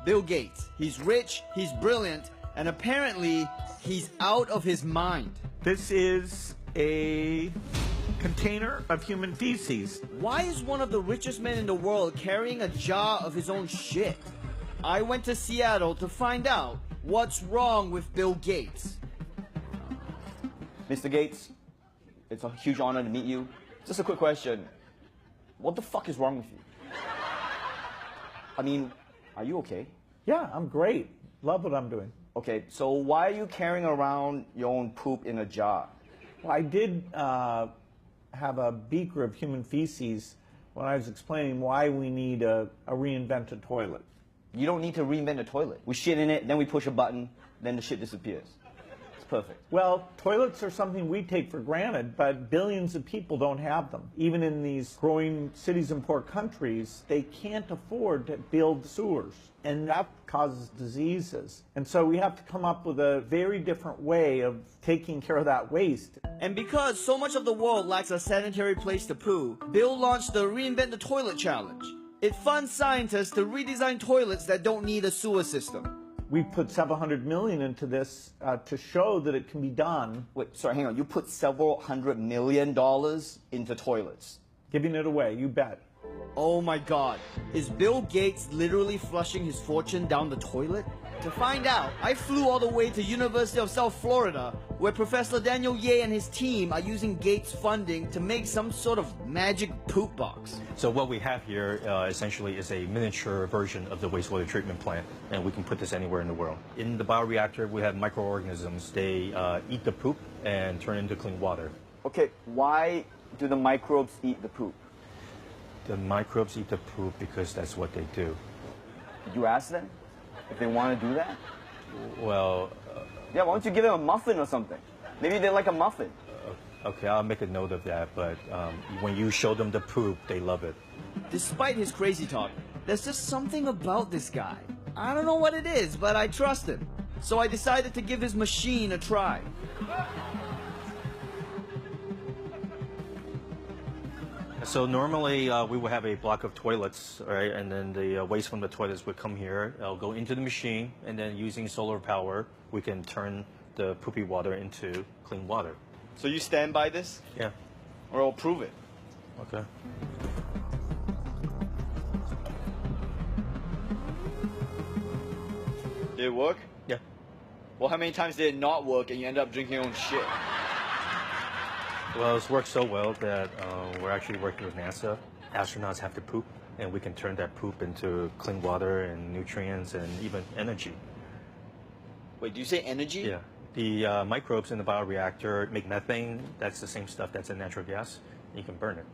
Bill Gates. He's rich, he's brilliant, and apparently he's out of his mind. This is a container of human feces. Why is one of the richest men in the world carrying a jar of his own shit? I went to Seattle to find out what's wrong with Bill Gates. Mr. Gates, it's a huge honor to meet you. Just a quick question. What the fuck is wrong with you? I mean, are you okay? Yeah, I'm great. Love what I'm doing. Okay, so why are you carrying around your own poop in a jar? Well, I did have a beaker of human feces when I was explaining why we need a reinvented toilet. You don't need to reinvent a toilet. We shit in it, then we push a button, then the shit disappears. It's perfect. Well, toilets are something we take for granted, but billions of people don't have them. Even in these growing cities and poor countries, they can't afford to build sewers, and that causes diseases. And so we have to come up with a very different way of taking care of that waste. And because so much of the world lacks a sanitary place to poo, Bill launched the Reinvent the Toilet Challenge. It funds scientists to redesign toilets that don't need a sewer system. We put several $100 million into this to show that it can be done. Wait, sorry, hang on. You put several $100 million into toilets. Giving it away, you bet. Oh my god, is Bill Gates literally flushing his fortune down the toilet? To find out, I flew all the way to University of South Florida, where Professor Daniel Ye and his team are using Gates funding to make some sort of magic poop box. So what we have here essentially is a miniature version of the wastewater treatment plant, and we can put this anywhere in the world. In the bioreactor, we have microorganisms. They eat the poop and turn into clean water. Okay, why do the microbes eat the poop? The microbes eat the poop because that's what they do. Did you ask them if they want to do that? Well... yeah, why don't you give them a muffin or something? Maybe they like a muffin. Okay, I'll make a note of that, but when you show them the poop, they love it. Despite his crazy talk, there's just something about this guy. I don't know what it is, but I trust him. So I decided to give his machine a try. So normally we would have a block of toilets, right? And then the waste from the toilets would come here. It'll go into the machine, and then using solar power, we can turn the poopy water into clean water. So you stand by this? Yeah. Or I'll prove it. Okay. Did it work? Yeah. Well, how many times did it not work and you end up drinking your own shit? Well, it's worked so well that we're actually working with NASA. Astronauts have to poop, and we can turn that poop into clean water and nutrients and even energy. Wait, do you say energy? Yeah. The microbes in the bioreactor make methane. That's the same stuff that's in natural gas. You can burn it.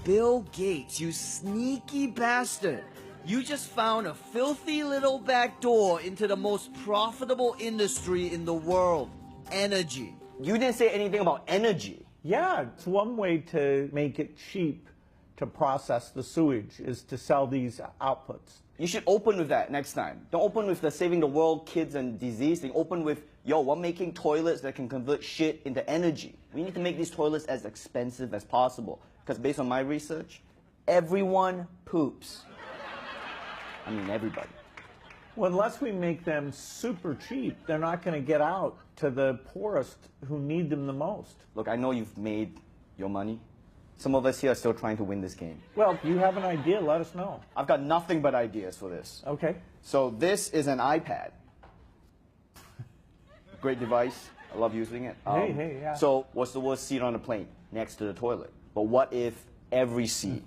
Bill Gates, you sneaky bastard. You just found a filthy little back door into the most profitable industry in the world. Energy. You didn't say anything about energy. Yeah, it's one way to make it cheap to process the sewage is to sell these outputs. You should open with that next time. Don't open with the saving the world, kids, and disease thing. Open with, yo, we're making toilets that can convert shit into energy. We need to make these toilets as expensive as possible. Because based on my research, everyone poops. I mean, everybody. Well, unless we make them super cheap, they're not going to get out to the poorest who need them the most. Look, I know you've made your money. Some of us here are still trying to win this game. Well, if you have an idea, let us know. I've got nothing but ideas for this. Okay. So this is an iPad. Great device. I love using it. Hey, yeah. So what's the worst seat on a plane? Next to the toilet. But what if every seat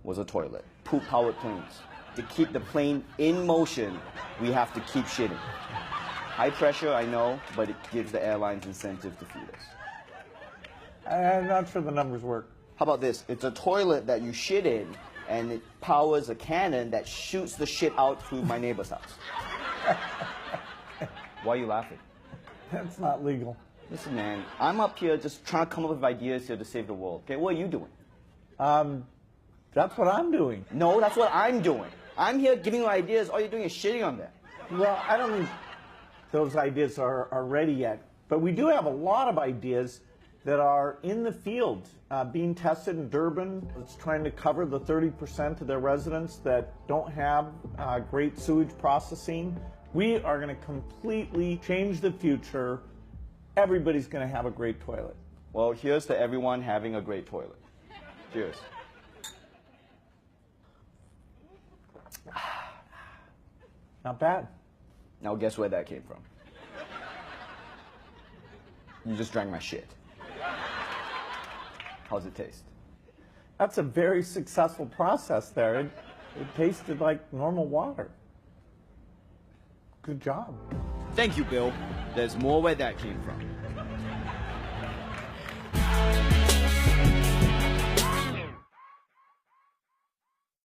was a toilet? Poop-powered planes. To keep the plane in motion, we have to keep shitting. High pressure, I know, but it gives the airlines incentive to feed us. I'm not sure the numbers work. How about this? It's a toilet that you shit in, and it powers a cannon that shoots the shit out through my neighbor's house. Why are you laughing? That's not legal. Listen, man, I'm up here just trying to come up with ideas here to save the world. Okay, what are you doing? That's what I'm doing. No, that's what I'm doing. I'm here giving you ideas. All you're doing is shitting on them. Well, I don't think those ideas are ready yet. But we do have a lot of ideas, that are in the field being tested in Durban. It's trying to cover the 30% of their residents that don't have great sewage processing. We are going to completely change the future. Everybody's going to have a great toilet. Well, here's to everyone having a great toilet. Cheers. Not bad. Now guess where that came from? You just drank my shit. How's it taste? That's a very successful process there. It tasted like normal water. Good job. Thank you, Bill. There's more where that came from.